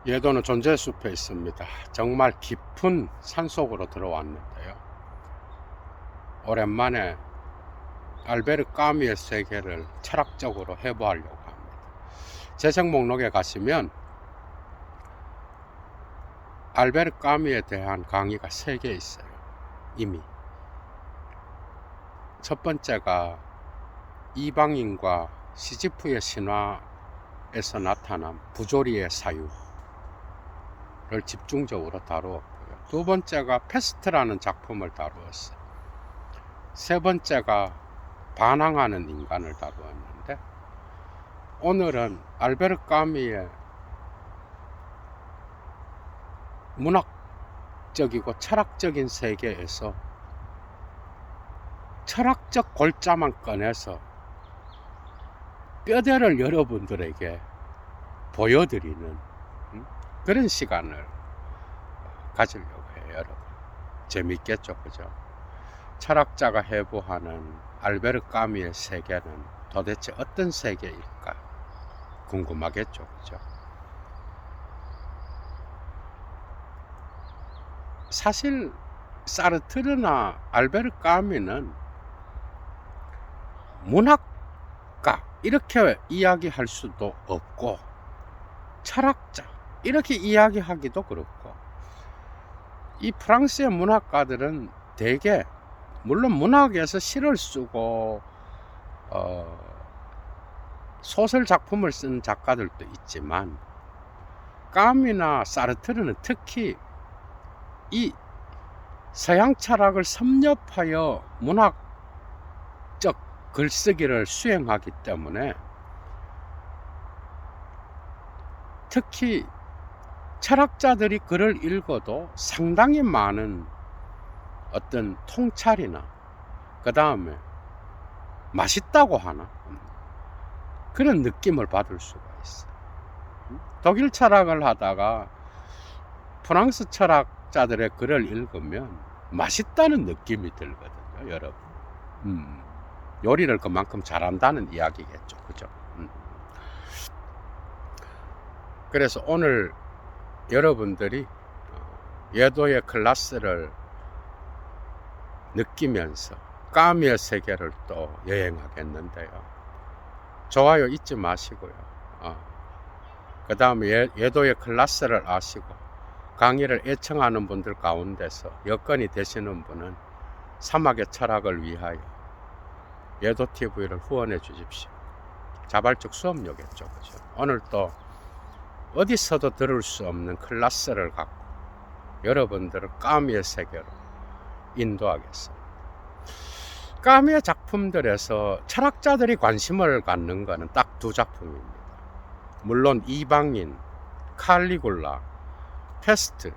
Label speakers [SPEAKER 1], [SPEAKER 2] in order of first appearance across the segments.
[SPEAKER 1] 예도는 존재 숲에 있습니다. 정말 깊은 산속으로 들어왔는데요. 오랜만에 알베르 까미의 세계를 철학적으로 해부하려고 합니다. 재생 목록에 가시면 알베르 까미에 대한 강의가 3개 있어요. 이미 첫 번째가 이방인과 시지프의 신화에서 나타난 부조리의 사유 를 집중적으로 다루었고요. 두 번째가 페스트라는 작품을 다루었어요. 세 번째가 반항하는 인간을 다루었는데, 오늘은 알베르 까미의 문학적이고 철학적인 세계에서 철학적 골자만 꺼내서 뼈대를 여러분들에게 보여드리는 그런 시간을 가지려고 해요. 여러분 재밌겠죠, 그죠? 철학자가 해부하는 알베르 까미의 세계는 도대체 어떤 세계일까 궁금하겠죠, 그죠? 사실 사르트르나 알베르 까미는 문학가 이렇게 이야기할 수도 없고, 철학자 이렇게 이야기하기도 그렇고, 이 프랑스의 문학가들은 대개 물론 문학에서 시를 쓰고 소설 작품을 쓴 작가들도 있지만, 까미나 사르트르는 특히 이 서양 철학을 섭렵하여 문학적 글쓰기를 수행하기 때문에, 특히 철학자들이 글을 읽어도 상당히 많은 어떤 통찰이나 그 다음에 맛있다고 하나 그런 느낌을 받을 수가 있어요. 독일 철학을 하다가 프랑스 철학자들의 글을 읽으면 맛있다는 느낌이 들거든요, 여러분. 요리를 그만큼 잘한다는 이야기겠죠, 그죠? 그래서 오늘 여러분들이 예도의 클래스를 느끼면서 까미의 세계를 또 여행하겠는데요. 좋아요 잊지 마시고요. 그 다음에 예도의 클래스를 아시고 강의를 애청하는 분들 가운데서 여건이 되시는 분은 사막의 철학을 위하여 예도TV를 후원해 주십시오. 자발적 수업료겠죠, 그죠? 오늘 또 어디서도 들을 수 없는 클래스를 갖고 여러분들을 까미의 세계로 인도하겠습니다. 까미의 작품들에서 철학자들이 관심을 갖는 것은 딱 2작품입니다. 물론 이방인, 칼리굴라, 페스트,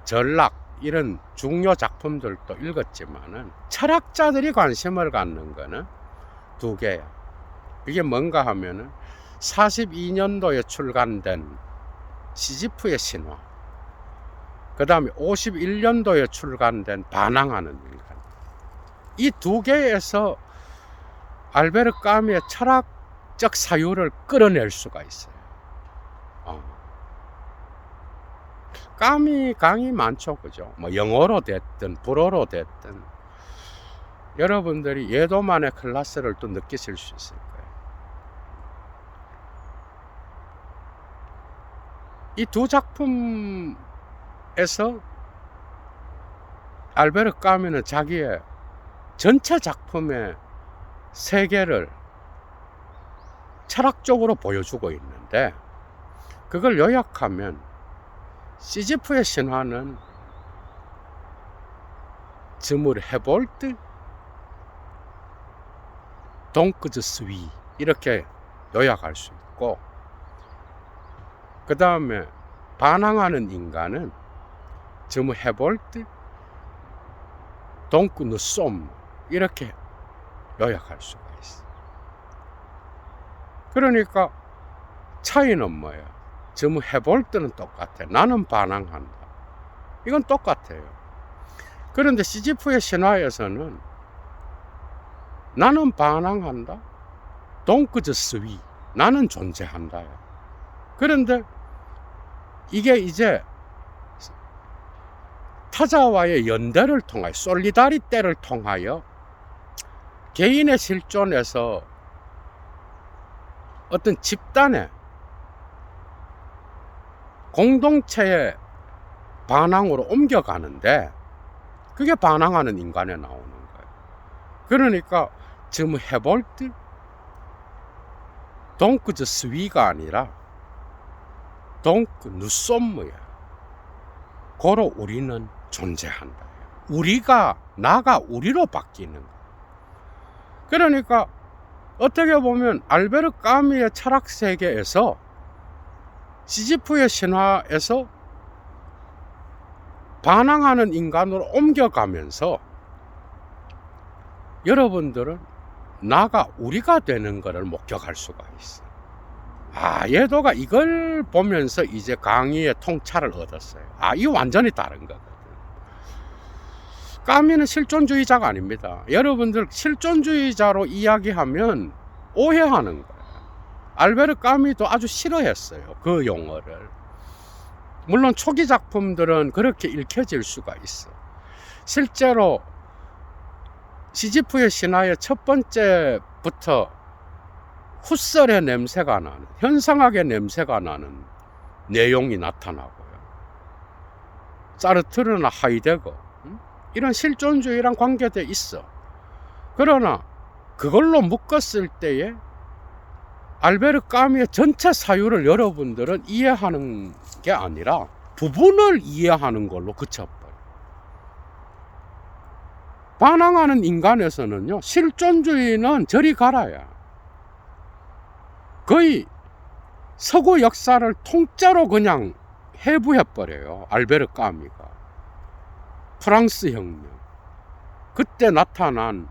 [SPEAKER 1] 전락 이런 중요 작품들도 읽었지만은 철학자들이 관심을 갖는 것은 2개야. 이게 뭔가 하면은 42년도에 출간된 시지프의 신화, 그 다음에 51년도에 출간된 반항하는 인간, 이 2개에서 알베르 까미의 철학적 사유를 끌어낼 수가 있어요. 까미 강의 많죠, 그죠? 뭐 영어로 됐든 불어로 됐든 여러분들이 예도만의 클래스를 또 느끼실 수 있을 거예요. 이 2작품에서 알베르 까미는 자기의 전체 작품의 세계를 철학적으로 보여주고 있는데, 그걸 요약하면 시지프의 신화는 즈물 헤볼트 동크즈 스위 이렇게 요약할 수 있고, 그 다음에 반항하는 인간은 즈무 헤볼트 동크 누쏨 이렇게 요약할 수가 있어. 그러니까 차이는 뭐예요? 즈무 헤볼트는 똑같아. 나는 반항한다. 이건 똑같아요. 그런데 시지프의 신화에서는 나는 반항한다. 동크즈 스위. 나는 존재한다. 그런데 이게 이제 타자와의 연대를 통하여, 솔리다리떼를 통하여 개인의 실존에서 어떤 집단의 공동체의 반항으로 옮겨가는데, 그게 반항하는 인간에 나오는 거예요. 그러니까 지금 해볼트 동크 저 스위가 아니라 동크 누썸무야. 고로 우리는 존재한다. 우리가, 나가 우리로 바뀌는 거예요. 그러니까 어떻게 보면 알베르 까미의 철학 세계에서, 시지프의 신화에서 반항하는 인간으로 옮겨가면서 여러분들은 나가 우리가 되는 것을 목격할 수가 있어. 예도가 이걸 보면서 이제 강의의 통찰을 얻었어요. 이거 완전히 다른 거거든. 까미는 실존주의자가 아닙니다. 여러분들 실존주의자로 이야기하면 오해하는 거예요. 알베르 까미도 아주 싫어했어요, 그 용어를. 물론 초기 작품들은 그렇게 읽혀질 수가 있어. 실제로 시지프의 신화의 첫 번째부터 훗설의 냄새가 나는, 현상학의 냄새가 나는 내용이 나타나고요. 사르트르나 하이데거, 이런 실존주의랑 관계돼 있어. 그러나 그걸로 묶었을 때에 알베르 까미의 전체 사유를 여러분들은 이해하는 게 아니라 부분을 이해하는 걸로 그쳐버려. 반항하는 인간에서는요, 실존주의는 저리 가라야. 거의 서구 역사를 통째로 그냥 해부해버려요, 알베르 까미가. 프랑스 혁명, 그때 나타난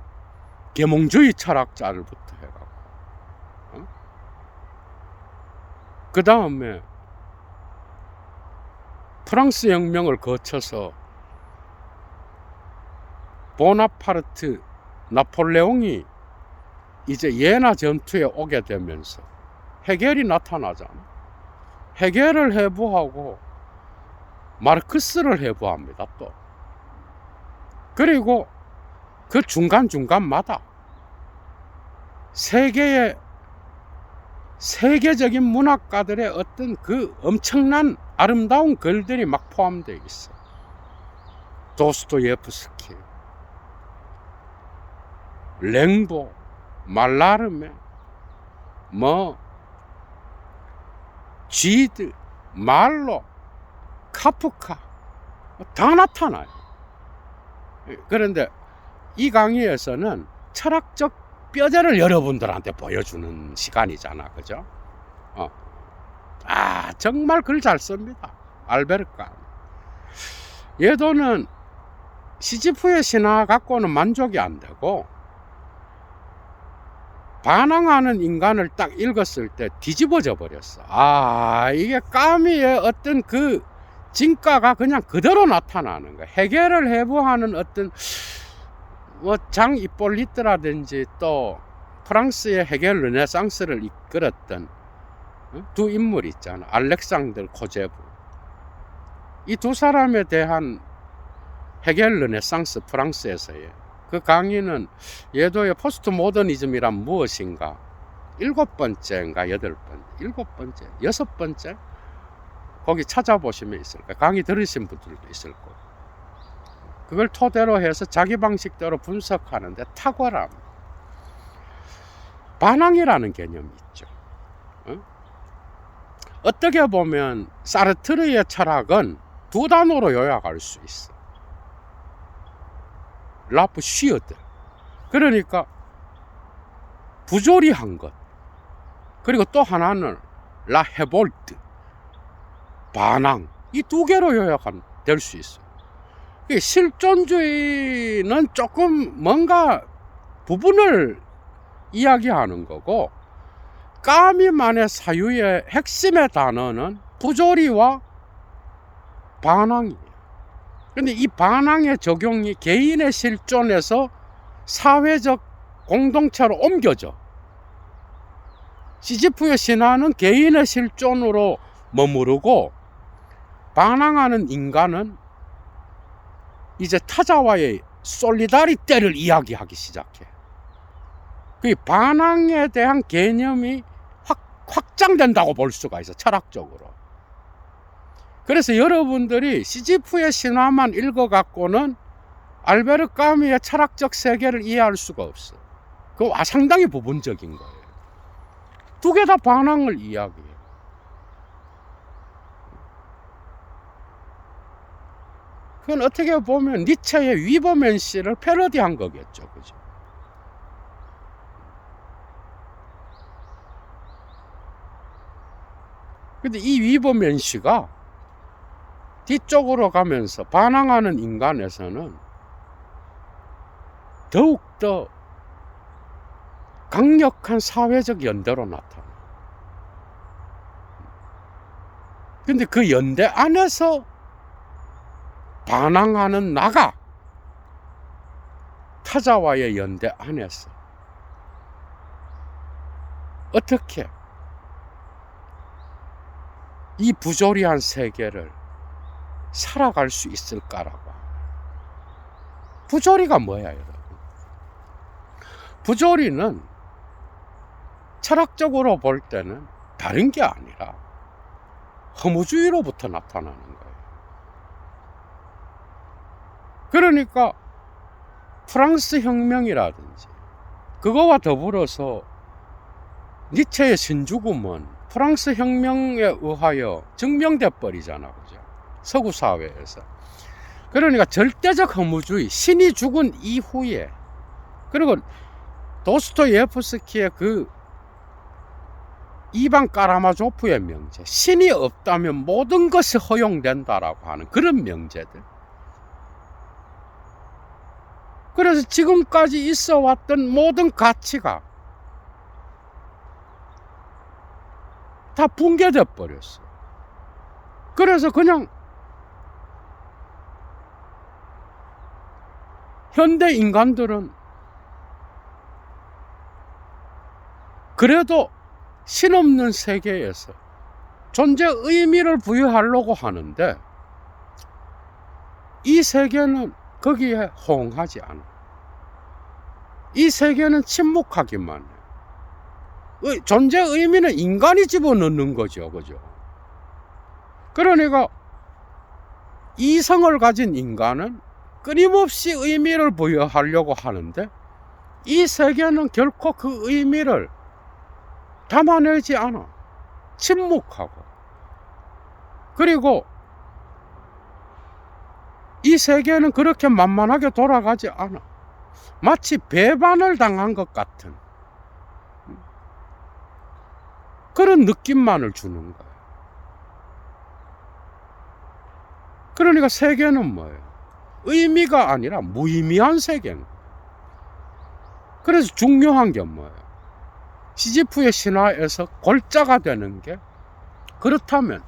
[SPEAKER 1] 계몽주의 철학자들부터 해갖고, 그 다음에 프랑스 혁명을 거쳐서 보나파르트, 나폴레옹이 이제 예나 전투에 오게 되면서 헤겔이 나타나잖아. 헤겔을 해부하고 마르크스를 해부합니다, 또. 그리고 그 중간중간마다 세계적인 문학가들의 어떤 그 엄청난 아름다운 글들이 막 포함되어 있어. 도스토예프스키, 랭보, 말라르메, 쥐드, 말로, 카프카 다 나타나요. 그런데 이 강의에서는 철학적 뼈대를 여러분들한테 보여주는 시간이잖아, 그죠? 정말 글 잘 씁니다, 알베르 까미. 얘도는 시지프의 신화 갖고는 만족이 안 되고, 반항하는 인간을 딱 읽었을 때 뒤집어져 버렸어. 이게 까미의 어떤 그 진가가 그냥 그대로 나타나는 거야. 헤겔을 해부하는 어떤 장 이폴리트라든지 또 프랑스의 헤겔 르네상스를 이끌었던 두 인물 있잖아, 알렉상들 코제브. 이 두 사람에 대한 헤겔 르네상스 프랑스에서의 그 강의는 예도의 포스트 모더니즘이란 무엇인가 7번째인가 8번째, 6번째 거기 찾아보시면 있을 거예요. 강의 들으신 분들도 있을 거예요. 그걸 토대로 해서 자기 방식대로 분석하는데 탁월함, 반항이라는 개념이 있죠. 어떻게 보면 사르트르의 철학은 두 단어로 요약할 수 있어. 라프 쉬어드, 그러니까 부조리한 것. 그리고 또 하나는 라 헤볼트, 반항. 이 두 개로 요약될 수 있어요. 실존주의는 조금 뭔가 부분을 이야기하는 거고, 까미만의 사유의 핵심의 단어는 부조리와 반항이에요. 그런데 이 반항의 적용이 개인의 실존에서 사회적 공동체로 옮겨져. 시지프의 신화는 개인의 실존으로 머무르고, 반항하는 인간은 이제 타자와의 솔리다리테를 이야기하기 시작해. 그 반항에 대한 개념이 확장된다고 볼 수가 있어, 철학적으로. 그래서 여러분들이 시지프의 신화만 읽어갖고는 알베르 까뮈의 철학적 세계를 이해할 수가 없어. 그 상당히 부분적인 거예요. 두 개 다 반항을 이야기해요. 그건 어떻게 보면 니체의 위버맨시를 패러디한 거겠죠, 그죠? 근데 이 위버맨시가 뒤쪽으로 가면서 반항하는 인간에서는 더욱더 강력한 사회적 연대로 나타나. 근데 그 연대 안에서 반항하는 나가 타자와의 연대 안에서 어떻게 이 부조리한 세계를 살아갈 수 있을까라고. 부조리가 뭐야, 여러분? 부조리는 철학적으로 볼 때는 다른 게 아니라 허무주의로부터 나타나는 거예요. 그러니까 프랑스 혁명이라든지 그거와 더불어서 니체의 신죽음은 프랑스 혁명에 의하여 증명돼 버리잖아, 그죠? 서구 사회에서. 그러니까 절대적 허무주의, 신이 죽은 이후에, 그리고 도스토예프스키의 그 이반 까라마조프의 명제, 신이 없다면 모든 것이 허용된다라고 하는 그런 명제들. 그래서 지금까지 있어 왔던 모든 가치가 다 붕괴돼 버렸어. 그래서 그냥 현대 인간들은 그래도 신없는 세계에서 존재 의미를 부여하려고 하는데 이 세계는 거기에 호응하지 않아. 이 세계는 침묵하기만 해. 존재 의미는 인간이 집어넣는 거죠, 그죠? 그러니까 이성을 가진 인간은 끊임없이 의미를 부여하려고 하는데 이 세계는 결코 그 의미를 담아내지 않아. 침묵하고. 그리고 이 세계는 그렇게 만만하게 돌아가지 않아. 마치 배반을 당한 것 같은 그런 느낌만을 주는 거야. 그러니까 세계는 뭐예요? 의미가 아니라 무의미한 세계인 거예요. 그래서 중요한 게 뭐예요? 시지프의 신화에서 골자가 되는 게, 그렇다면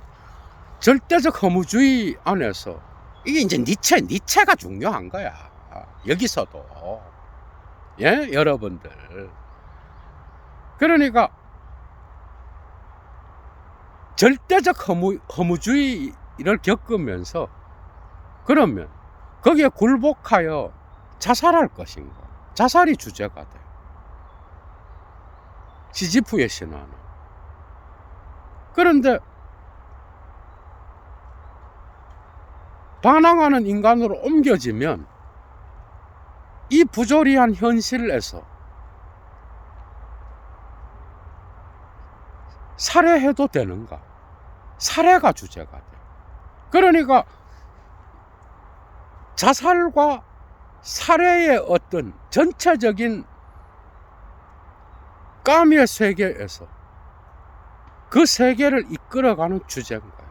[SPEAKER 1] 절대적 허무주의 안에서 이게 이제 니체가 중요한 거야. 여기서도. 예, 여러분들. 그러니까 절대적 허무주의를 겪으면서 그러면 거기에 굴복하여 자살할 것인가? 자살이 주제가 돼. 시지프의 신화는. 그런데 반항하는 인간으로 옮겨지면 이 부조리한 현실에서 살해해도 되는가? 살해가 주제가 돼. 그러니까 자살과 살해의 어떤 전체적인 까미의 세계에서 그 세계를 이끌어가는 주제인 거예요.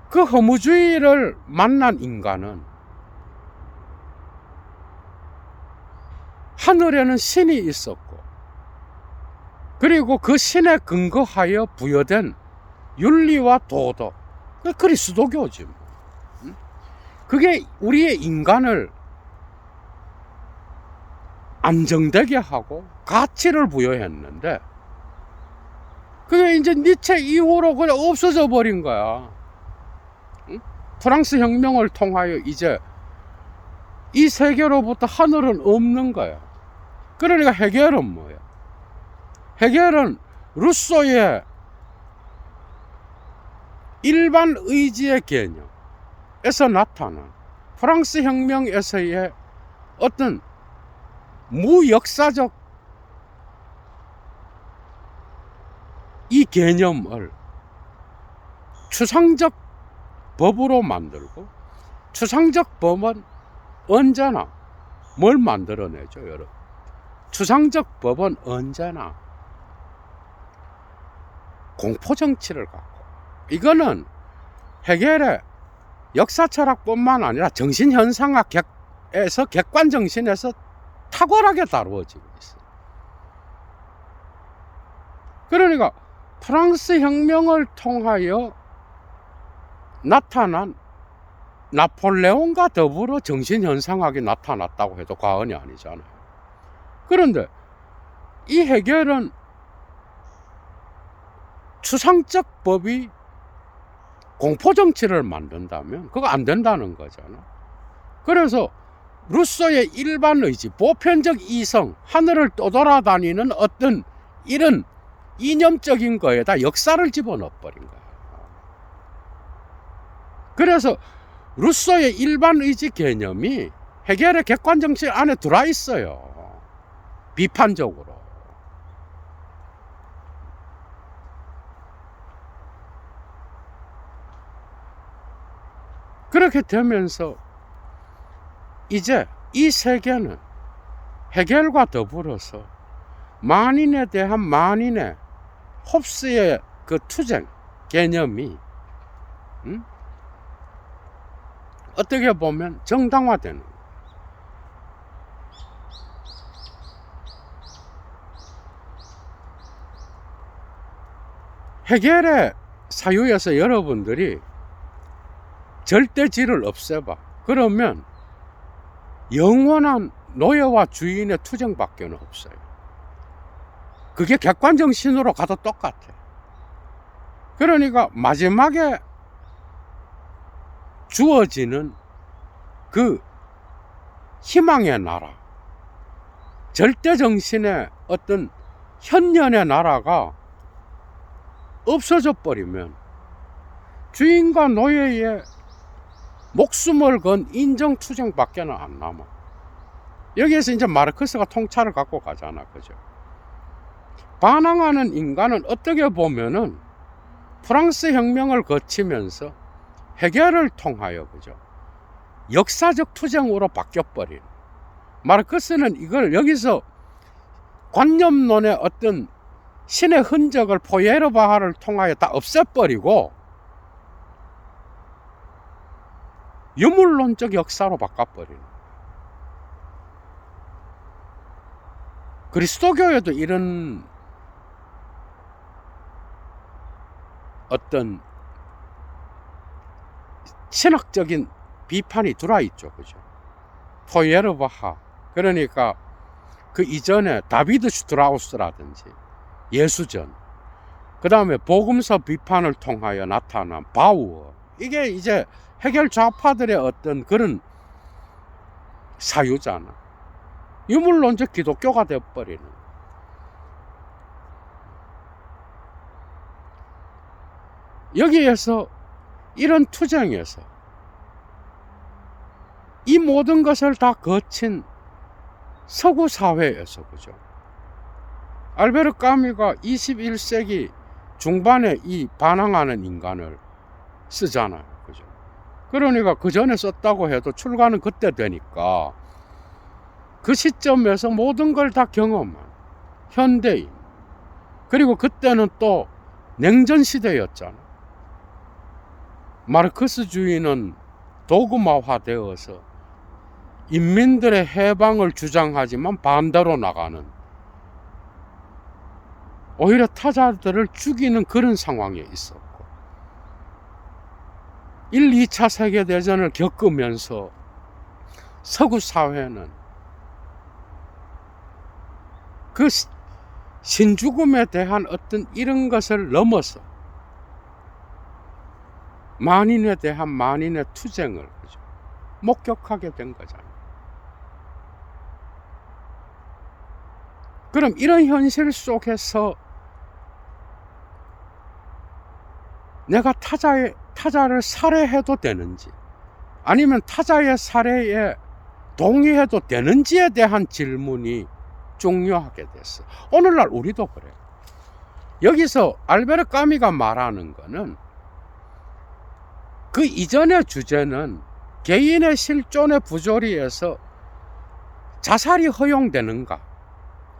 [SPEAKER 1] 그 허무주의를 만난 인간은 하늘에는 신이 있었고, 그리고 그 신에 근거하여 부여된 윤리와 도덕, 그 그리스도교지. 그게 우리의 인간을 안정되게 하고 가치를 부여했는데, 그게 이제 니체 이후로 그냥 없어져 버린 거야. 응? 프랑스 혁명을 통하여 이제 이 세계로부터 하늘은 없는 거야. 그러니까 헤겔은 뭐야? 헤겔은 루소의 일반 의지의 개념에서 나타난 프랑스 혁명에서의 어떤 무역사적 이 개념을 추상적 법으로 만들고, 추상적 법은 언제나 뭘 만들어내죠, 여러분? 추상적 법은 언제나 공포정치를 갖고, 이거는 헤겔의 역사철학뿐만 아니라 정신현상학에서 객관정신에서 탁월하게 다루어지고 있어요. 그러니까 프랑스 혁명을 통하여 나타난 나폴레옹과 더불어 정신현상학이 나타났다고 해도 과언이 아니잖아요. 그런데 이 헤겔은 추상적 법이 공포정치를 만든다면 그거 안 된다는 거잖아. 그래서 루소의 일반의지, 보편적 이성, 하늘을 떠돌아다니는 어떤 이런 이념적인 거에다 역사를 집어넣어버린 거야. 그래서 루소의 일반의지 개념이 헤겔의 객관정신 안에 들어와 있어요. 비판적으로. 그렇게 되면서 이제 이 세계는 헤겔과 더불어서 만인에 대한 만인의 홉스의 그 투쟁 개념이 어떻게 보면 정당화되는 거예요. 헤겔의 사유에서 여러분들이 절대지를 없애봐. 그러면 영원한 노예와 주인의 투쟁밖에 없어요. 그게 객관정신으로 가도 똑같아. 그러니까 마지막에 주어지는 그 희망의 나라, 절대정신의 어떤 현년의 나라가 없어져 버리면 주인과 노예의 목숨을 건 인정투쟁밖에 안 남아. 여기에서 이제 마르크스가 통찰을 갖고 가잖아. 그죠? 반항하는 인간은 어떻게 보면은 프랑스 혁명을 거치면서 헤겔을 통하여, 그죠? 역사적 투쟁으로 바뀌어버린. 마르크스는 이걸 여기서 관념론의 어떤 신의 흔적을 포예르바하를 통하여 다 없애버리고 유물론적 역사로 바꿔버리는. 그리스도교에도 이런 어떤 신학적인 비판이 들어와 있죠. 그죠? 포예르바하. 그러니까 그 이전에 다비드 슈트라우스라든지 예수전, 그 다음에 복음서 비판을 통하여 나타난 바우어. 이게 이제 헤겔 좌파들의 어떤 그런 사유잖아. 유물론적 기독교가 되어버리는. 여기에서 이런 투쟁에서 이 모든 것을 다 거친 서구 사회에서, 그죠? 알베르 까미가 21세기 중반에 이 반항하는 인간을 쓰잖아요. 그죠? 그러니까 그 전에 썼다고 해도 출간은 그때 되니까 그 시점에서 모든 걸 다 경험한 현대인, 그리고 그때는 또 냉전 시대였잖아. 마르크스주의는 도그마화되어서 인민들의 해방을 주장하지만 반대로 나가는, 오히려 타자들을 죽이는 그런 상황에 있었고, 1, 2차 세계대전을 겪으면서 서구 사회는 그 신죽음에 대한 어떤 이런 것을 넘어서 만인에 대한 만인의 투쟁을, 그죠? 목격하게 된 거잖아요. 그럼 이런 현실 속에서 내가 타자를 살해해도 되는지, 아니면 타자의 살해에 동의해도 되는지에 대한 질문이 중요하게 됐어. 오늘날 우리도 그래요. 여기서 알베르 까미가 말하는 거는 그 이전의 주제는 개인의 실존의 부조리에서 자살이 허용되는가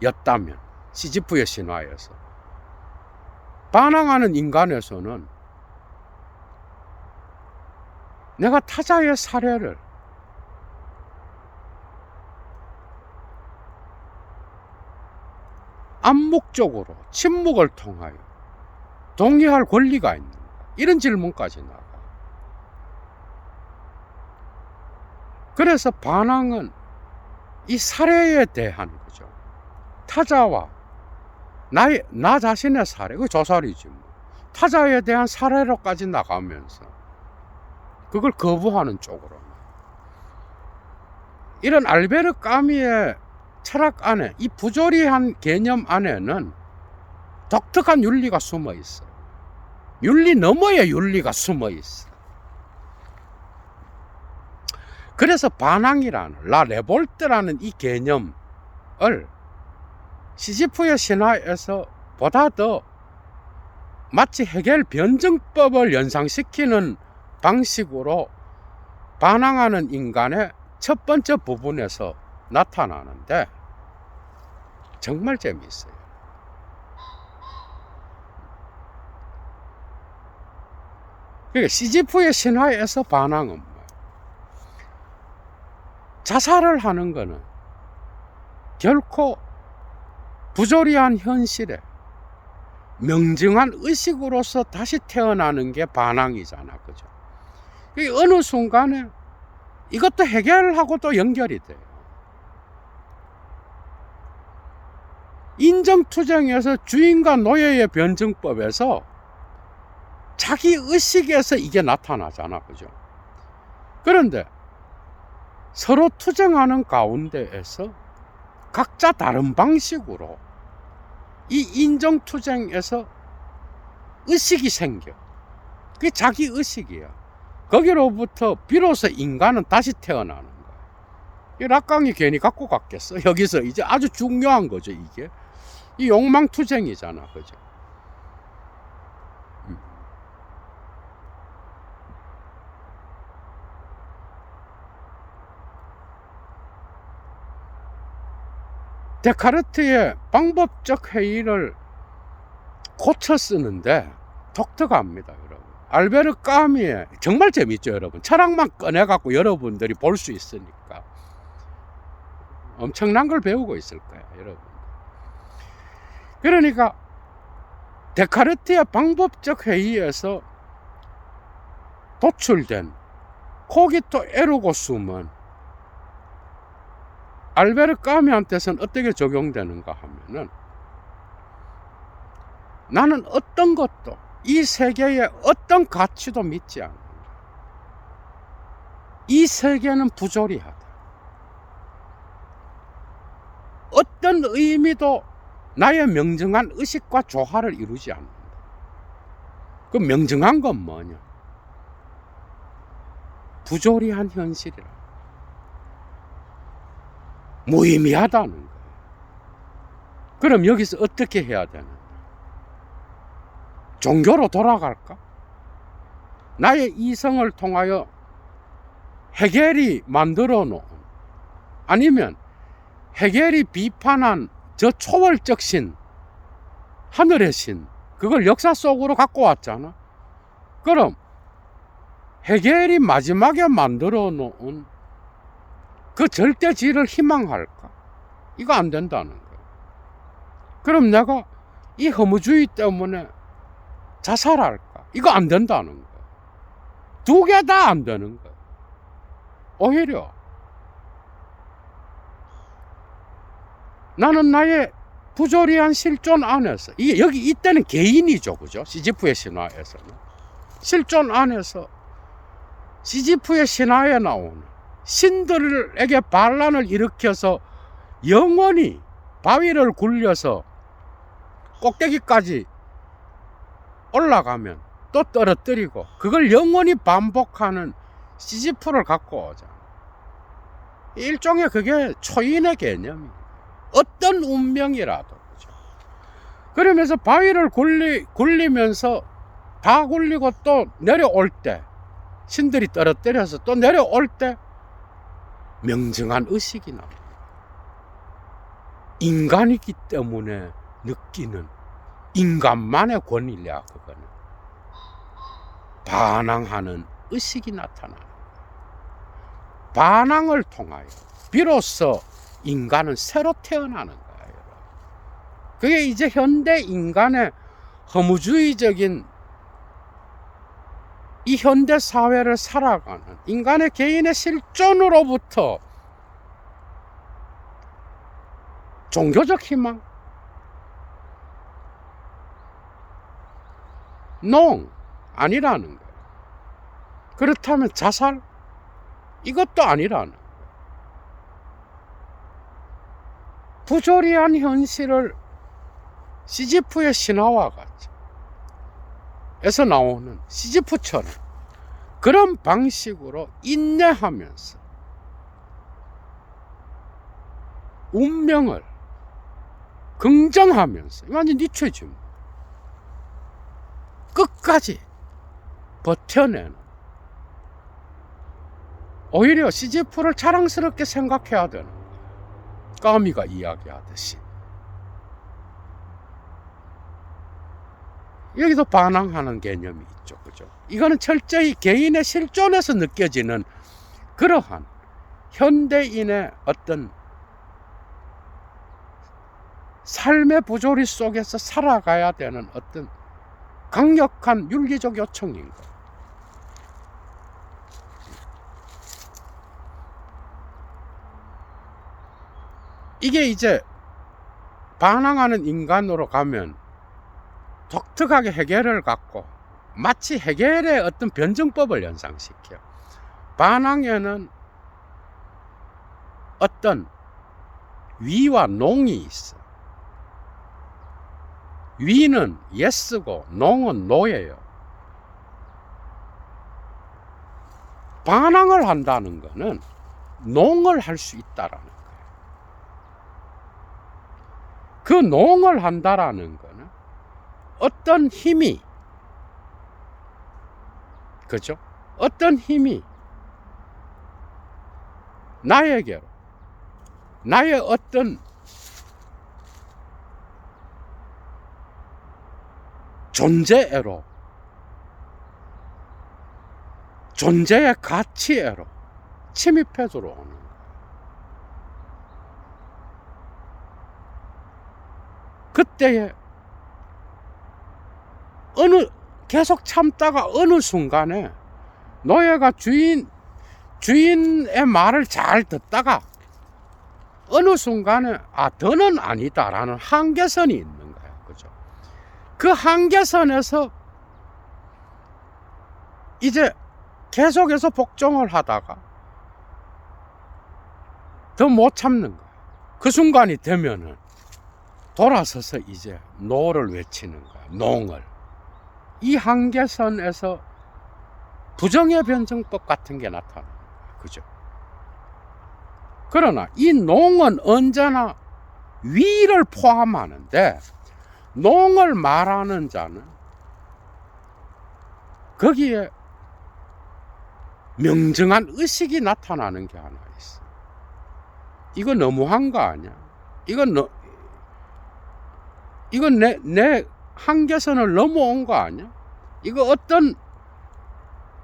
[SPEAKER 1] 였다면, 시지프의 신화에서 반항하는 인간에서는 내가 타자의 살해를 암묵적으로 침묵을 통하여 동의할 권리가 있는가, 이런 질문까지 나가. 그래서 반항은 이 살해에 대한 거죠. 타자와 나 자신의 살해, 그 자살이지 뭐. 타자에 대한 살해로까지 나가면서 그걸 거부하는 쪽으로. 이런 알베르 까미의 철학 안에, 이 부조리한 개념 안에는 독특한 윤리가 숨어 있어. 윤리 너머의 윤리가 숨어 있어. 그래서 반항이라는, 라 레볼트라는 이 개념을 시지프의 신화에서 보다 더 마치 헤겔 변증법을 연상시키는 방식으로 반항하는 인간의 첫 번째 부분에서 나타나는데 정말 재미있어요. 그러니까 시지프의 신화에서 반항은 뭐예요? 자살을 하는 거는 결코 부조리한 현실에 명증한 의식으로서 다시 태어나는 게 반항이잖아, 그죠? 어느 순간에 이것도 해결하고도 연결이 돼요. 인정투쟁에서 주인과 노예의 변증법에서 자기 의식에서 이게 나타나잖아, 그죠? 그런데 서로 투쟁하는 가운데에서 각자 다른 방식으로 이 인정투쟁에서 의식이 생겨. 그게 자기 의식이야. 거기로부터 비로소 인간은 다시 태어나는 거야. 이 락강이 괜히 갖고 갔겠어? 여기서 이제 아주 중요한 거죠, 이게. 이 욕망투쟁이잖아, 그죠? 데카르트의 방법적 회의를 고쳐 쓰는데 독특합니다, 여러분. 알베르 까미의, 정말 재밌죠, 여러분. 철학만 꺼내갖고 여러분들이 볼 수 있으니까 엄청난 걸 배우고 있을 거예요, 여러분. 그러니까 데카르트의 방법적 회의에서 도출된 코기토 에르고 숨은 알베르 까미한테서는 어떻게 적용되는가 하면은, 나는 어떤 것도, 이 세계의 어떤 가치도 믿지 않는다. 이 세계는 부조리하다. 어떤 의미도 나의 명증한 의식과 조화를 이루지 않는다. 그 명증한 건 뭐냐? 부조리한 현실이라. 무의미하다는 거예요. 그럼 여기서 어떻게 해야 되나? 종교로 돌아갈까? 나의 이성을 통하여 헤겔이 만들어 놓은, 아니면 헤겔이 비판한 저 초월적 신, 하늘의 신, 그걸 역사 속으로 갖고 왔잖아. 그럼 헤겔이 마지막에 만들어 놓은 그 절대지를 희망할까? 이거 안 된다는 거예요. 그럼 내가 이 허무주의 때문에 자살할까? 이거 안 된다는 거예요. 두 개 다 안 되는 거예요. 오히려 나는 나의 부조리한 실존 안에서, 이게 여기 이때는 개인이죠, 그죠? 시지프의 신화에서는 실존 안에서 시지프의 신화에 나오는 신들에게 반란을 일으켜서 영원히 바위를 굴려서 꼭대기까지 올라가면 또 떨어뜨리고 그걸 영원히 반복하는 시지프를 갖고 오자. 일종의 그게 초인의 개념이에요. 어떤 운명이라도. 그죠? 그러면서 바위를 굴리면서 다 굴리고 또 내려올 때, 신들이 떨어뜨려서 또 내려올 때 명정한 의식이 나옵니다. 인간이기 때문에 느끼는 인간만의 권위냐, 그거는 반항하는 의식이 나타나는 거예요. 반항을 통하여 비로소 인간은 새로 태어나는 거예요. 그게 이제 현대 인간의 허무주의적인 이 현대 사회를 살아가는 인간의 개인의 실존으로부터 종교적 희망, 아니라는 거예요. 그렇다면 자살, 이것도 아니라는 거예요. 부조리한 현실을 시지프의 신화와 같이 에서 나오는 시지프처럼 그런 방식으로 인내하면서 운명을 긍정하면서, 완전 니체지, 끝까지 버텨내는, 오히려 시지프를 자랑스럽게 생각해야 되는 거예요. 까미가 이야기하듯이. 여기도 반항하는 개념이 있죠. 그죠? 이거는 철저히 개인의 실존에서 느껴지는 그러한 현대인의 어떤 삶의 부조리 속에서 살아가야 되는 어떤 강력한 윤리적 요청인 거예요. 이게 이제 반항하는 인간으로 가면 독특하게 해결을 갖고 마치 해결의 어떤 변증법을 연상시켜요. 반항에는 어떤 위와 농이 있어. 위는 예스고 농은 노예요. 반항을 한다는 것은 농을 할 수 있다라는 거예요. 그 농을 한다라는 것은 어떤 힘이, 그죠? 어떤 힘이 나에게로, 나의 어떤 존재애로, 존재의 가치애로 침입해 들어오는 거예요. 그때에 계속 참다가 어느 순간에 노예가 주인의 말을 잘 듣다가 어느 순간에 더는 아니다라는 한계선이 있는 거예요. 그죠? 그 한계선에서 이제 계속해서 복종을 하다가 더 못 참는 거예요. 그 순간이 되면은 돌아서서 이제 노를 외치는 거예요. 농을. 이 한계선에서 부정의 변증법 같은 게 나타나는 거예요. 그죠? 그러나 이 농은 언제나 위를 포함하는데, 농을 말하는 자는 거기에 명정한 의식이 나타나는 게 하나 있어. 이거 너무한 거 아니야? 이건 내 한계선을 넘어온 거 아니야? 이거 어떤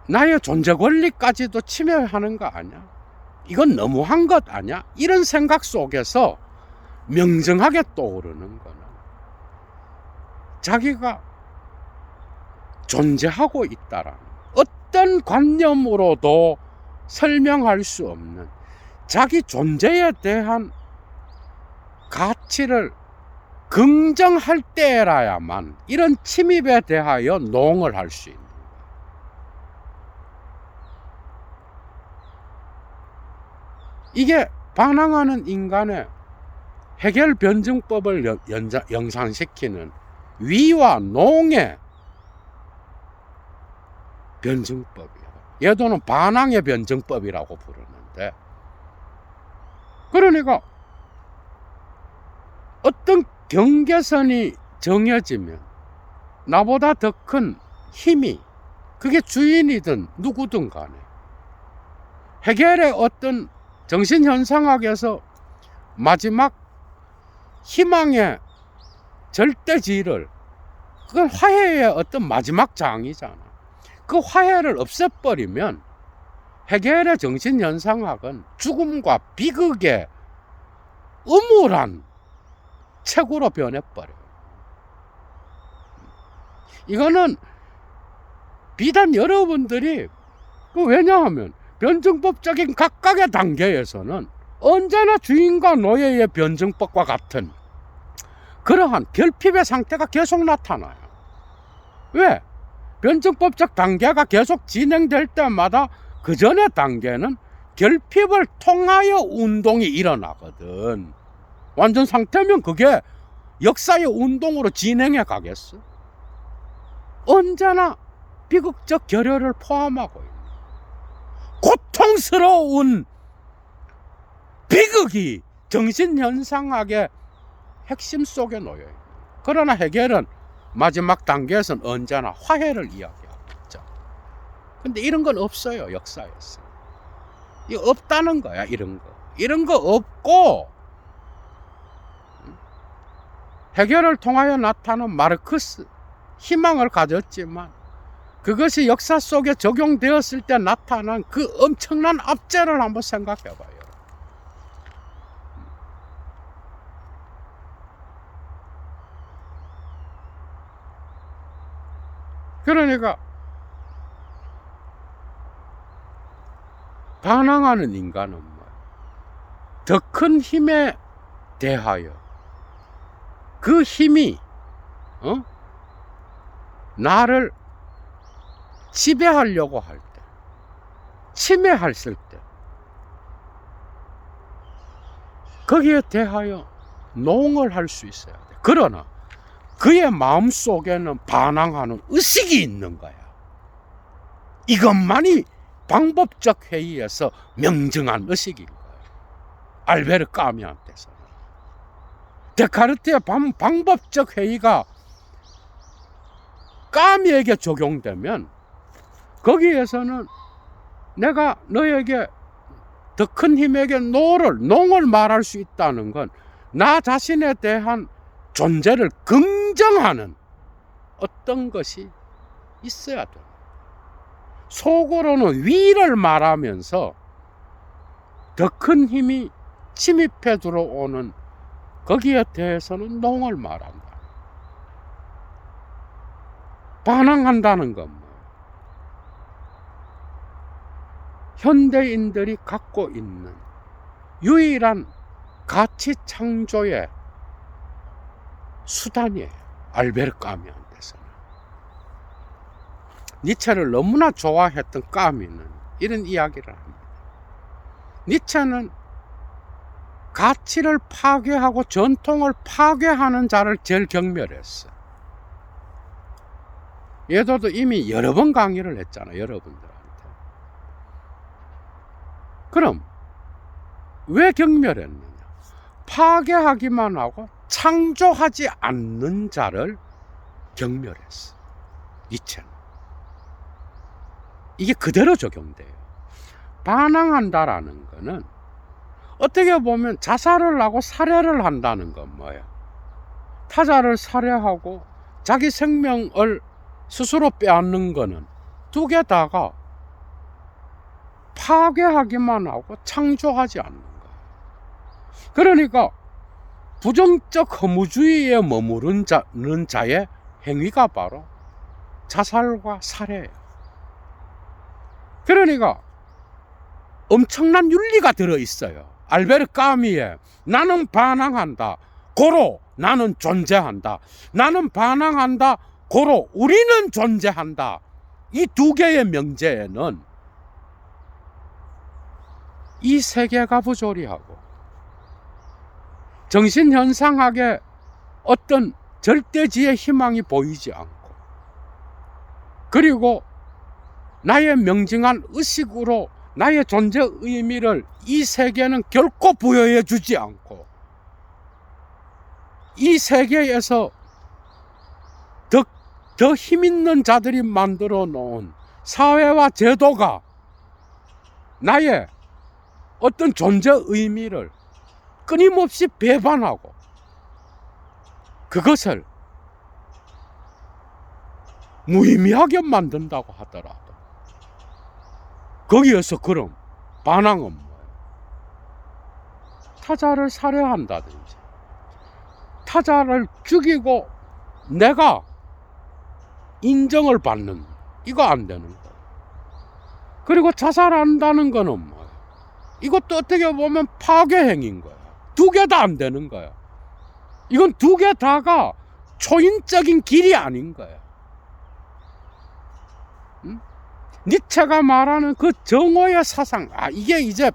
[SPEAKER 1] 나의 존재 권리까지도 침해하는 거 아니야? 이건 너무한 것 아니야? 이런 생각 속에서 명정하게 떠오르는 거는 자기가 존재하고 있다라는, 어떤 관념으로도 설명할 수 없는 자기 존재에 대한 가치를 긍정할 때라야만 이런 침입에 대하여 노응을 할 수 있는 거예요. 이게 반항하는 인간의 해결 변증법을 영상시키는 위와 농의 변증법이에요. 얘도는 반항의 변증법이라고 부르는데, 그러니까 어떤 경계선이 정해지면 나보다 더 큰 힘이, 그게 주인이든 누구든 간에, 해결의 어떤 정신현상학에서 마지막 희망의 절대지를, 그건 화해의 어떤 마지막 장이잖아. 그 화해를 없애버리면 해결의 정신현상학은 죽음과 비극의 음울한 책으로 변해버려요. 이거는 비단 여러분들이, 왜냐하면 변증법적인 각각의 단계에서는 언제나 주인과 노예의 변증법과 같은 그러한 결핍의 상태가 계속 나타나요. 왜? 변증법적 단계가 계속 진행될 때마다 그 전의 단계는 결핍을 통하여 운동이 일어나거든. 완전 상태면 그게 역사의 운동으로 진행해 가겠어? 언제나 비극적 결여를 포함하고 있는 고통스러운 비극이 정신현상학의 핵심 속에 놓여있는. 그러나 해결은 마지막 단계에서는 언제나 화해를 이야기하겠죠. 근데 이런 건 없어요, 역사에서. 이거 없다는 거야, 이런 거. 이런 거 없고, 해결을 통하여 나타난 마르크스, 희망을 가졌지만 그것이 역사 속에 적용되었을 때 나타난 그 엄청난 압제를 한번 생각해 봐요. 그러니까 반항하는 인간은 더 큰 힘에 대하여 그 힘이 나를 지배하려고 할 때, 침해했을 때, 거기에 대하여 노응을 할 수 있어야 돼. 그러나 그의 마음속에는 반항하는 의식이 있는 거야. 이것만이 방법적 회의에서 명정한 의식인 거야. 알베르 까미한테서는. 데카르트의 방법적 회의가 까미에게 적용되면 거기에서는 내가 너에게 더 큰 힘에게 농을 말할 수 있다는 건 나 자신에 대한 존재를 긍정하는 어떤 것이 있어야 돼. 속으로는 위를 말하면서 더 큰 힘이 침입해 들어오는 거기에 대해서는 농을 말한다. 반항한다는 건 뭐예요? 현대인들이 갖고 있는 유일한 가치 창조의 수단이에요. 알베르 까미한테서는. 니체를 너무나 좋아했던 까미는 이런 이야기를 합니다. 니체는 가치를 파괴하고 전통을 파괴하는 자를 제일 경멸했어. 얘도 이미 여러 번 강의를 했잖아, 여러분들한테. 그럼 왜 경멸했느냐? 파괴하기만 하고 창조하지 않는 자를 경멸했어, 니체는. 이게 그대로 적용돼요. 반항한다라는 거는 어떻게 보면 자살을 하고 살해를 한다는 건 뭐예요? 타자를 살해하고 자기 생명을 스스로 빼앗는 거는 두 개 다가 파괴하기만 하고 창조하지 않는 거예요. 그러니까 부정적 허무주의에 머무르는 자의 행위가 바로 자살과 살해예요. 그러니까 엄청난 윤리가 들어있어요. 알베르 까미의 나는 반항한다, 고로 나는 존재한다. 나는 반항한다. 고로 우리는 존재한다. 이 두 개의 명제에는 이 세계가 부조리하고 정신현상학의 어떤 절대지의 희망이 보이지 않고, 그리고 나의 명징한 의식으로 나의 존재 의미를 이 세계는 결코 부여해 주지 않고, 이 세계에서 더 힘있는 자들이 만들어 놓은 사회와 제도가 나의 어떤 존재 의미를 끊임없이 배반하고, 그것을 무의미하게 만든다고 하더라도 거기에서 그럼 반항은 뭐예요? 타자를 살해한다든지 타자를 죽이고 내가 인정을 받는, 이거 안 되는 거예요. 그리고 자살한다는 거는 뭐예요? 이것도 어떻게 보면 파괴행위인 거야. 두 개 다 안 되는 거야. 이건 두 개 다가 초인적인 길이 아닌 거야. 응? 니체가 말하는 그 정오의 사상, 이게 이제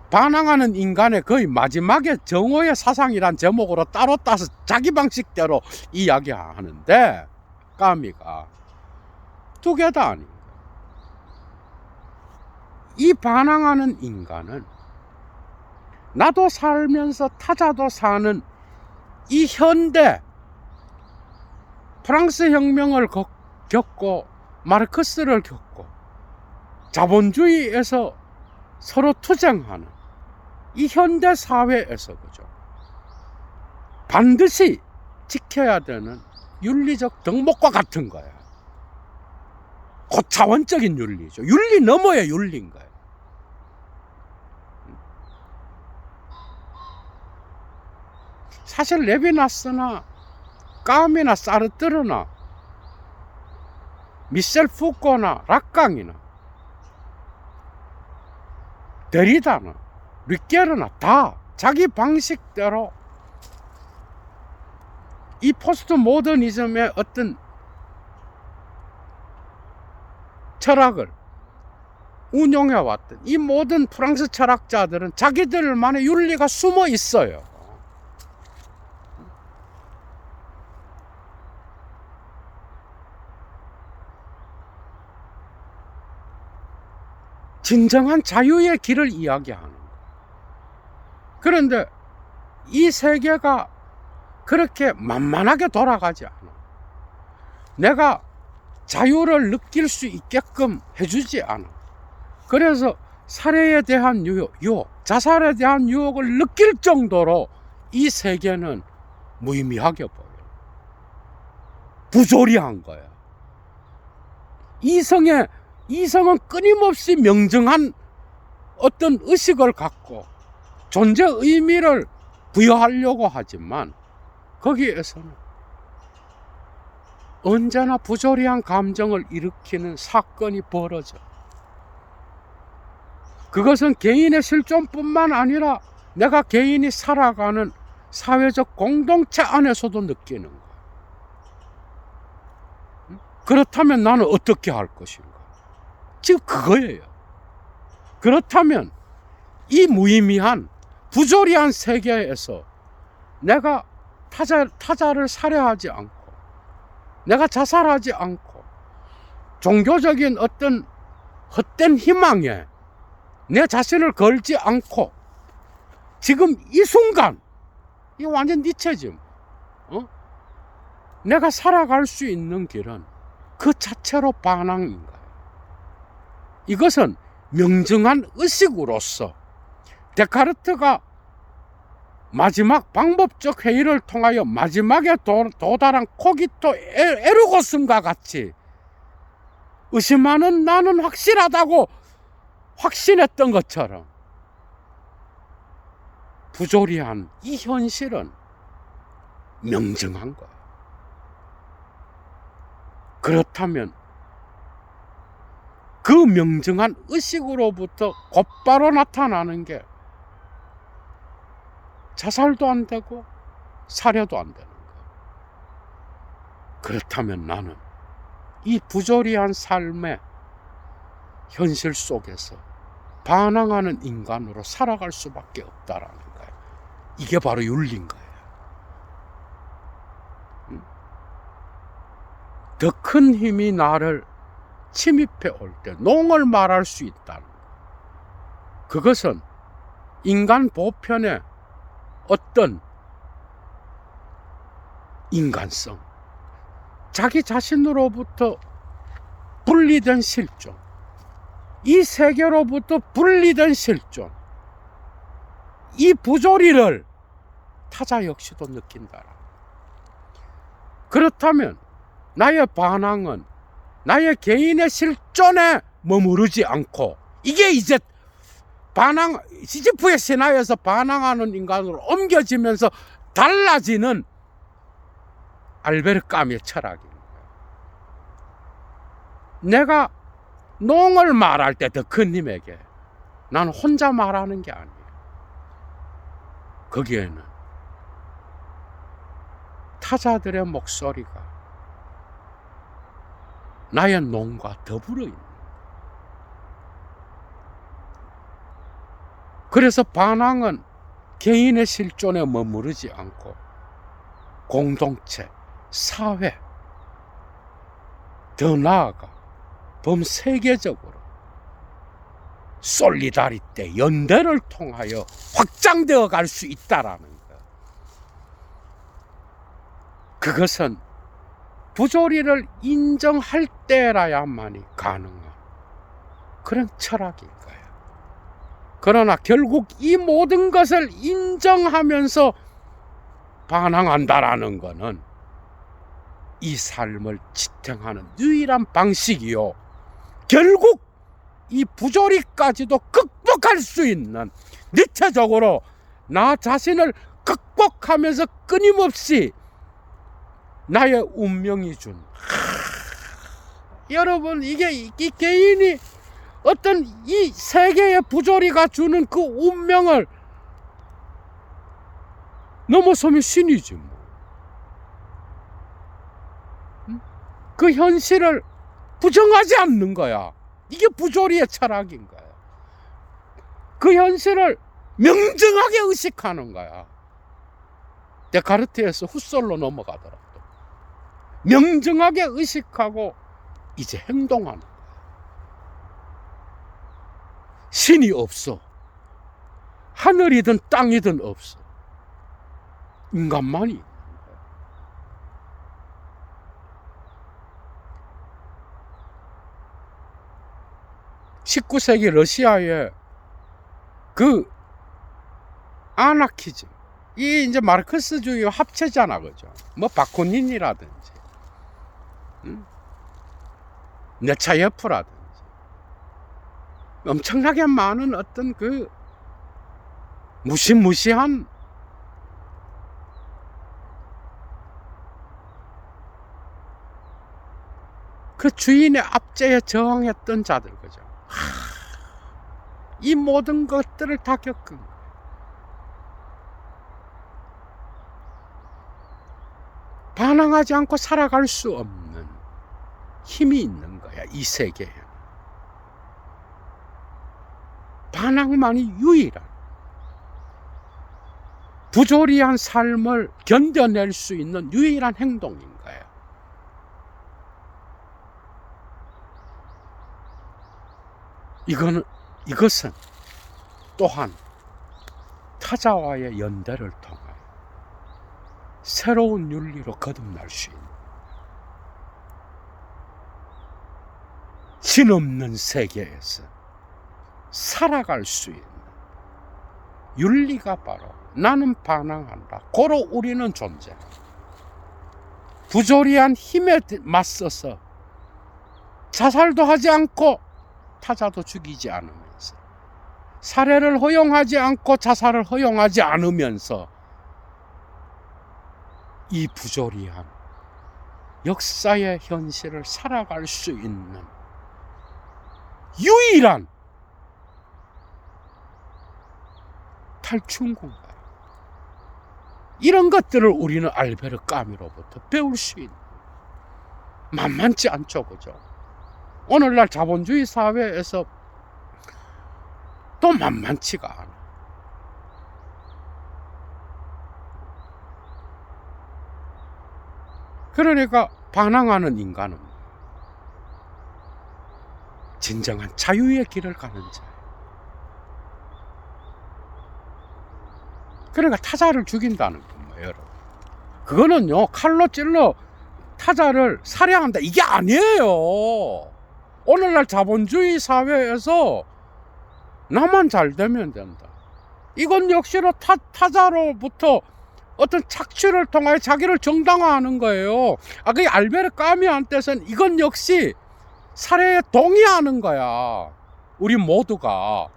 [SPEAKER 1] 반항하는 인간의 거의 마지막에 정오의 사상이란 제목으로 따로 따서 자기 방식대로 이야기하는데, 까미가 두 개 다 아닌 거야. 이 반항하는 인간은 나도 살면서 타자도 사는 이 현대 프랑스 혁명을 겪고 마르크스를 겪고 자본주의에서 서로 투쟁하는 이 현대 사회에서, 그죠, 반드시 지켜야 되는 윤리적 덕목과 같은 거야. 고차원적인 윤리죠. 윤리 너머의 윤리인 거예요. 사실 레비나스나 까미나 사르트르나 미셸 푸코나 락강이나 데리다나 르케르나 다 자기 방식대로 이 포스트 모더니즘의 어떤 철학을 운용해 왔던 이 모든 프랑스 철학자들은 자기들만의 윤리가 숨어 있어요. 진정한 자유의 길을 이야기하는 거예요. 그런데 이 세계가 그렇게 만만하게 돌아가지 않아. 내가 자유를 느낄 수 있게끔 해주지 않아. 그래서 살해에 대한 유혹, 자살에 대한 유혹을 느낄 정도로 이 세계는 무의미하게 보여. 부조리한 거야. 이성은 끊임없이 명정한 어떤 의식을 갖고 존재 의미를 부여하려고 하지만 거기에서는 언제나 부조리한 감정을 일으키는 사건이 벌어져. 그것은 개인의 실존뿐만 아니라 내가 개인이 살아가는 사회적 공동체 안에서도 느끼는 거야. 그렇다면 나는 어떻게 할 것인가? 지금 그거예요. 그렇다면 이 무의미한 부조리한 세계에서 내가 타자를 살해하지 않고, 내가 자살하지 않고, 종교적인 어떤 헛된 희망에 내 자신을 걸지 않고, 지금 이 순간, 이거 완전 니체지. 내가 살아갈 수 있는 길은 그 자체로 반항인 거예요. 이것은 명정한 의식으로서 데카르트가 마지막 방법적 회의를 통하여 마지막에 도달한 코기토 에르고슴과 같이 의심하는 나는 확실하다고 확신했던 것처럼 부조리한 이 현실은 명정한 거예요. 그렇다면 그 명정한 의식으로부터 곧바로 나타나는 게 자살도 안 되고 살해도 안 되는 거예요. 그렇다면 나는 이 부조리한 삶의 현실 속에서 반항하는 인간으로 살아갈 수밖에 없다라는 거예요. 이게 바로 윤리인 거예요. 더 큰 힘이 나를 침입해 올 때 농을 말할 수 있다는 거예요. 그것은 인간 보편의 어떤 인간성, 자기 자신으로부터 분리된 실존, 이 세계로부터 분리된 실존, 이 부조리를 타자 역시도 느낀다. 그렇다면 나의 반항은 나의 개인의 실존에 머무르지 않고, 이게 이제 반항, 시지프의 신화에서 반항하는 인간으로 옮겨지면서 달라지는 알베르 까미의 철학입니다. 내가 농을 말할 때 더 큰 힘에게 나는 혼자 말하는 게 아니에요. 거기에는 타자들의 목소리가 나의 농과 더불어 있는 거예요. 그래서 반항은 개인의 실존에 머무르지 않고 공동체, 사회, 더 나아가 범세계적으로 솔리다리테, 연대를 통하여 확장되어 갈 수 있다라는 것. 그것은 부조리를 인정할 때라야만이 가능한 그런 철학일 거예요. 그러나 결국 이 모든 것을 인정하면서 반항한다라는 것은 이 삶을 지탱하는 유일한 방식이요, 결국 이 부조리까지도 극복할 수 있는, 니체적으로 나 자신을 극복하면서 끊임없이 나의 운명이 준, 여러분, 이게 이 개인이 어떤 이 세계의 부조리가 주는 그 운명을 넘어서면 신이지 뭐. 그 현실을 부정하지 않는 거야. 이게 부조리의 철학인 거야. 그 현실을 명정하게 의식하는 거야. 데카르트에서 훗솔로 넘어가더라도 명정하게 의식하고 이제 행동하는 거야. 신이 없어. 하늘이든 땅이든 없어. 인간만이 있는 거야. 19세기 러시아의 그 아나키즘, 이 이제 마르크스주의와 합체잖아, 그죠? 뭐 바쿠닌이라든지, 네차예프라든지, 엄청나게 많은 어떤 그 무시무시한 그 주인의 압제에 저항했던 자들, 그죠? 이 모든 것들을 다 겪은 거예요. 반항하지 않고 살아갈 수 없는 힘이 있는 거야, 이 세계에. 반항만이 유일한 부조리한 삶을 견뎌낼 수 있는 유일한 행동인 거예요. 이것은 또한 타자와의 연대를 통하여 새로운 윤리로 거듭날 수 있는, 신없는 세계에서 살아갈 수 있는 윤리가 바로 나는 반항한다, 고로 우리는 존재. 부조리한 힘에 맞서서 자살도 하지 않고 타자도 죽이지 않으면서, 살해를 허용하지 않고 자살을 허용하지 않으면서 이 부조리한 역사의 현실을 살아갈 수 있는 유일한 탈출구인가요? 이런 것들을 우리는 알베르 까미로부터 배울 수 있는, 만만치 않죠, 그죠? 오늘날 자본주의 사회에서 또 만만치가 않아. 그러니까 반항하는 인간은 진정한 자유의 길을 가는 자예요. 그러니까 타자를 죽인다는 겁니다, 여러분. 그거는요, 칼로 찔러 타자를 살해한다, 이게 아니에요. 오늘날 자본주의 사회에서 나만 잘 되면 된다. 이건 역시로 타자로부터 어떤 착취를 통하여 자기를 정당화하는 거예요. 그게 알베르 까미한테서는 이건 역시 살해에 동의하는 거야. 우리 모두가.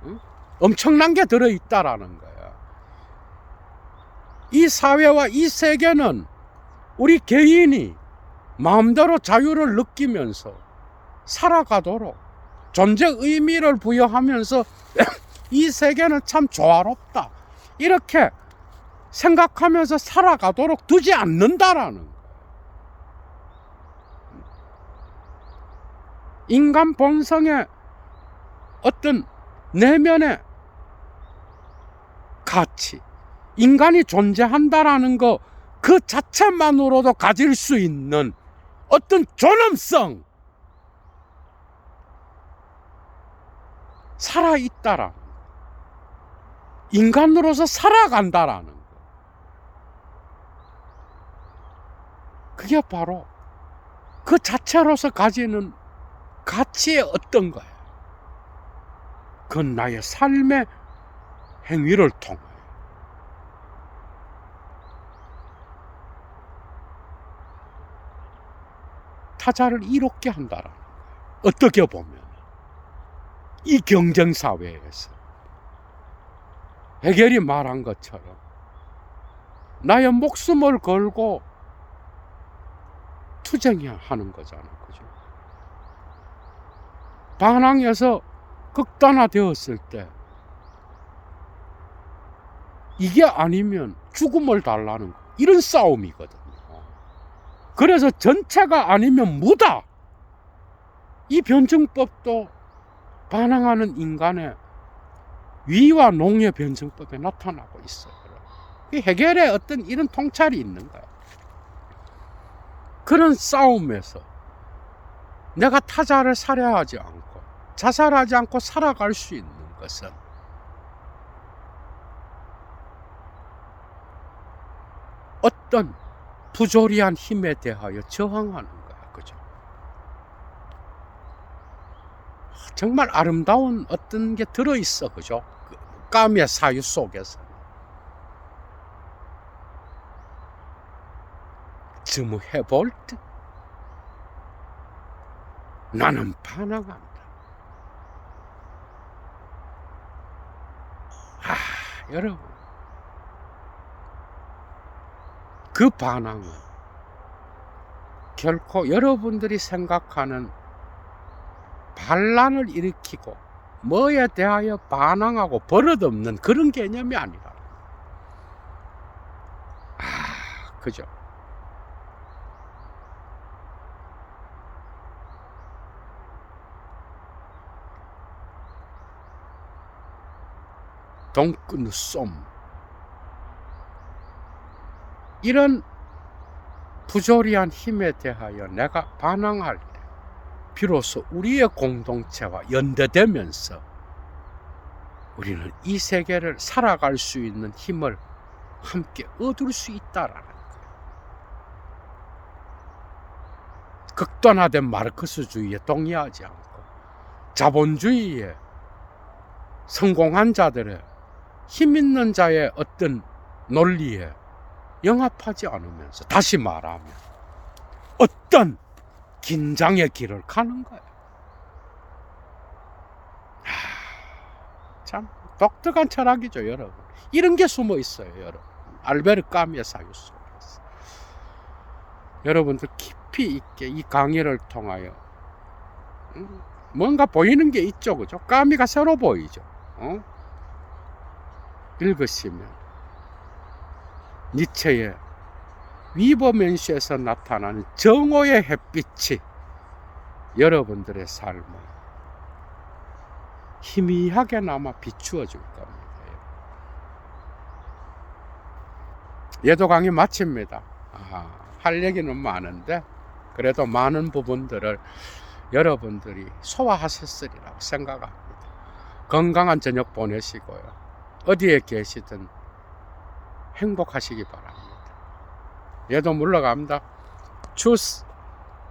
[SPEAKER 1] 응? 엄청난 게 들어있다라는 거야. 이 사회와 이 세계는 우리 개인이 마음대로 자유를 느끼면서 살아가도록 존재 의미를 부여하면서 이 세계는 참 조화롭다, 이렇게 생각하면서 살아가도록 두지 않는다라는 거예요. 인간 본성의 어떤 내면의 가치, 인간이 존재한다라는 거 그 자체만으로도 가질 수 있는 어떤 존엄성, 살아있다라는 거, 인간으로서 살아간다라는 거, 그게 바로 그 자체로서 가지는 가치의 어떤 거예요. 그건 나의 삶의 행위를 통해 타자를 이롭게 한다라는 거예요. 어떻게 보면 이 경쟁사회에서 헤겔이 말한 것처럼 나의 목숨을 걸고 투쟁해야 하는 거잖아요, 그죠? 반항에서 극단화되었을 때 이게 아니면 죽음을 달라는 거, 이런 싸움이거든요. 그래서 전체가 아니면 무다, 이 변증법도 반항하는 인간의 위와 농의 변증법에 나타나고 있어요. 헤겔의 어떤 이런 통찰이 있는 거예요. 그런 싸움에서 내가 타자를 살해하지 않고 자살하지 않고 살아갈 수 있는 것은 어떤 부조리한 힘에 대하여 저항하는 거야, 그죠? 정말 아름다운 어떤 게 들어있어, 그죠? 까미의 사유 속에서. 좀 해볼 듯 나는 반항한다. 여러분, 그 반항은 결코 여러분들이 생각하는 반란을 일으키고 뭐에 대하여 반항하고 버릇없는 그런 개념이 아니라, 그죠? 동끈 쏨, 이런 부조리한 힘에 대하여 내가 반항할 때 비로소 우리의 공동체와 연대되면서 우리는 이 세계를 살아갈 수 있는 힘을 함께 얻을 수 있다라는 거예요. 극단화된 마르크스주의에 동의하지 않고 자본주의에 성공한 자들의, 힘 있는 자의 어떤 논리에 영합하지 않으면서, 다시 말하면 어떤 긴장의 길을 가는 거예요. 참 독특한 철학이죠, 여러분. 이런 게 숨어 있어요, 여러분. 알베르 까미의 사유 속에서. 여러분들 깊이 있게 이 강의를 통하여 뭔가 보이는 게 있죠, 그죠? 까미가 새로 보이죠. 읽으시면 니체의 위버멘슈에서 나타나는 정오의 햇빛이 여러분들의 삶을 희미하게나마 비추어 줄 겁니다. 예도 강의 마칩니다. 할 얘기는 많은데 그래도 많은 부분들을 여러분들이 소화하셨으리라고 생각합니다. 건강한 저녁 보내시고요. 어디에 계시든 행복하시기 바랍니다. 얘도 물러갑니다. 추스.